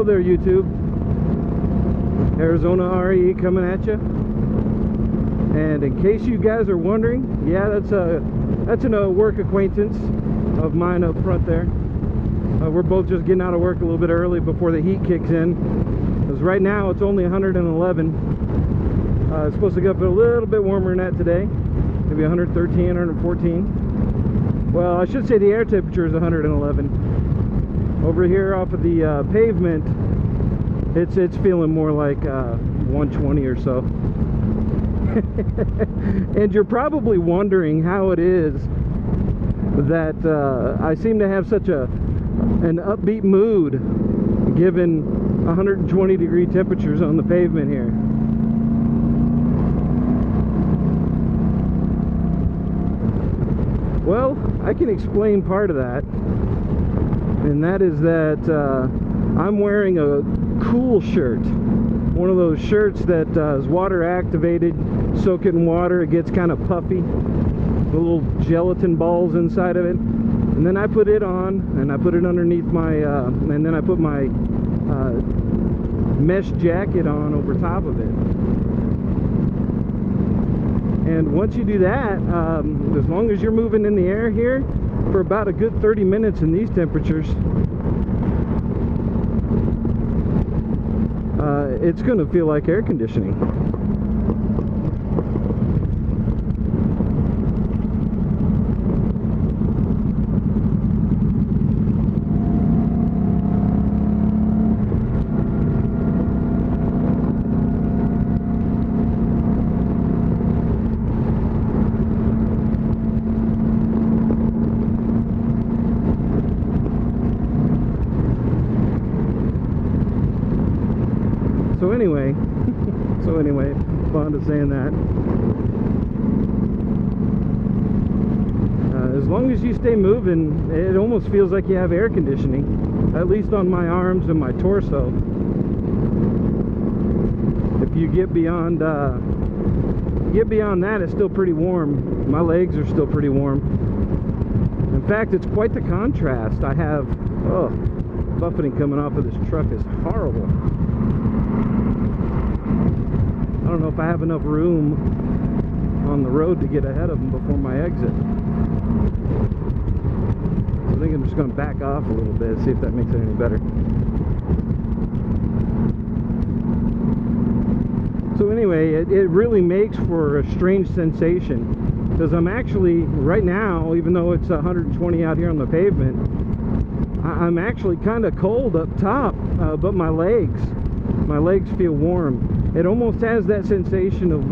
Hello there, YouTube. Arizona RE coming at you. And in case you guys are wondering, yeah, that's a work acquaintance of mine up front there. We're both just getting out of work a little bit early before the heat kicks in. Because right now it's only 111. It's supposed to get up a little bit warmer than that today. Maybe 113, 114. Well, I should say the air temperature is 111. Over here off of the pavement, it's feeling more like 120 or so. And you're probably wondering how it is that I seem to have such an upbeat mood given 120 degree temperatures on the pavement here. Well, I can explain part of that, and that is that I'm wearing a cool shirt. One of those shirts that is water activated, soak it in water, it gets kind of puffy, little gelatin balls inside of it, and then I put it on, and I put it underneath my, and then I put my mesh jacket on over top of it. And once you do that, as long as you're moving in the air here for about a good 30 minutes in these temperatures, it's going to feel like air conditioning. So anyway, fond of saying that. As long as you stay moving, it almost feels like you have air conditioning, at least on my arms and my torso. If you get beyond that, it's still pretty warm. My legs are still pretty warm. In fact, it's quite the contrast. I have, buffeting coming off of this truck is horrible. I don't know if I have enough room on the road to get ahead of them before my exit. So I think I'm just going to back off a little bit, see if that makes it any better. So anyway, it really makes for a strange sensation, because I'm actually, right now, even though it's 120 out here on the pavement, I'm actually kind of cold up top, but my legs feel warm. It almost has that sensation of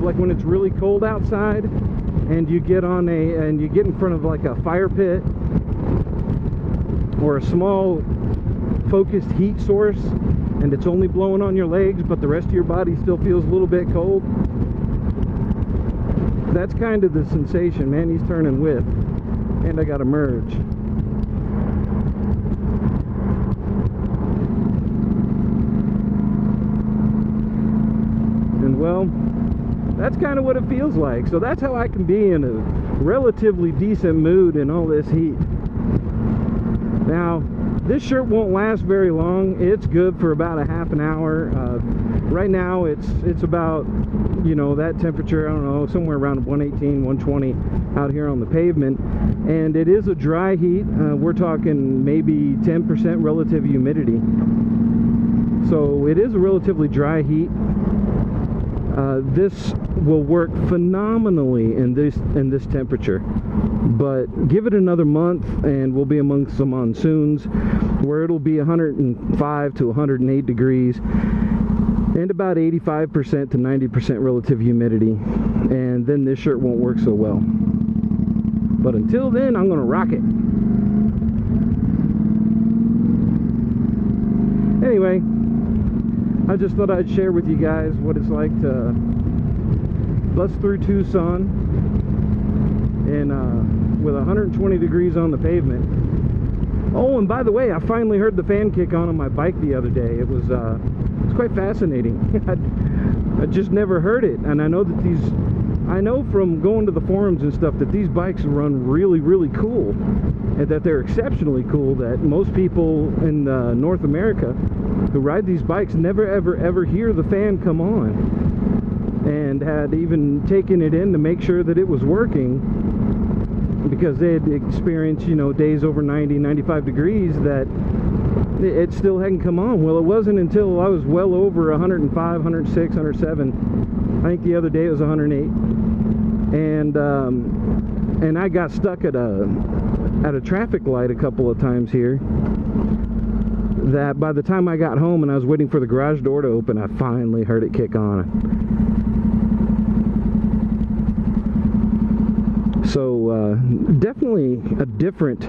like when it's really cold outside and you get in front of like a fire pit or a small focused heat source, and it's only blowing on your legs but the rest of your body still feels a little bit cold. That's kind of the sensation. Man, he's turning with, and I got to merge. Well, that's kind of what it feels like. So that's how I can be in a relatively decent mood in all this heat. Now, this shirt won't last very long. It's good for about a half an hour. Right now, it's about, you know, that temperature, I don't know, somewhere around 118, 120 out here on the pavement. And it is a dry heat. We're talking maybe 10% relative humidity. So it is a relatively dry heat. This will work phenomenally in this temperature, but give it another month and we'll be amongst some monsoons where it'll be 105 to 108 degrees and about 85% to 90% relative humidity, and then this shirt won't work so well. But until then, I'm gonna rock it. Anyway, I just thought I'd share with you guys what it's like to bust through Tucson and with 120 degrees on the pavement. Oh, and by the way, I finally heard the fan kick on my bike the other day. It was quite fascinating. I just never heard it, and I know that I know from going to the forums and stuff that these bikes run really, really cool. and that they're exceptionally cool, that most people in North America who ride these bikes never ever hear the fan come on, and had even taken it in to make sure that it was working, because they had experienced, you know, days over 90, 95 degrees that it still hadn't come on. Well, it wasn't until I was well over 105, 106, 107. I think the other day it was 108, and I got stuck at a traffic light a couple of times here, that by the time I got home and I was waiting for the garage door to open, I finally heard it kick on. So definitely a different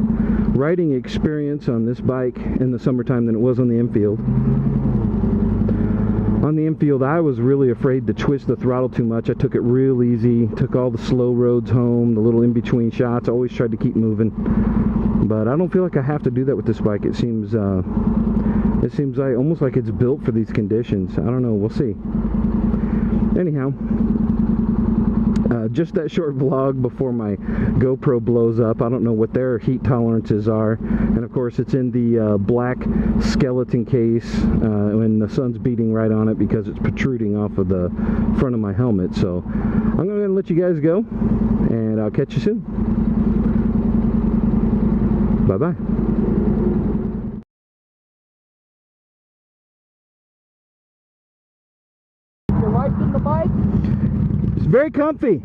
riding experience on this bike in the summertime than it was on the infield. On the infield, I was really afraid to twist the throttle too much. I took it real easy, took all the slow roads home, the little in-between shots, always tried to keep moving. But I don't feel like I have to do that with this bike. It seems like almost like it's built for these conditions. I don't know, we'll see. Anyhow, just that short vlog before my GoPro blows up. I don't know what their heat tolerances are, and of course it's in the black skeleton case when the sun's beating right on it, because it's protruding off of the front of my helmet. So I'm going to let you guys go, and I'll catch you soon. Bye bye. Your wife's in the bike? It's very comfy.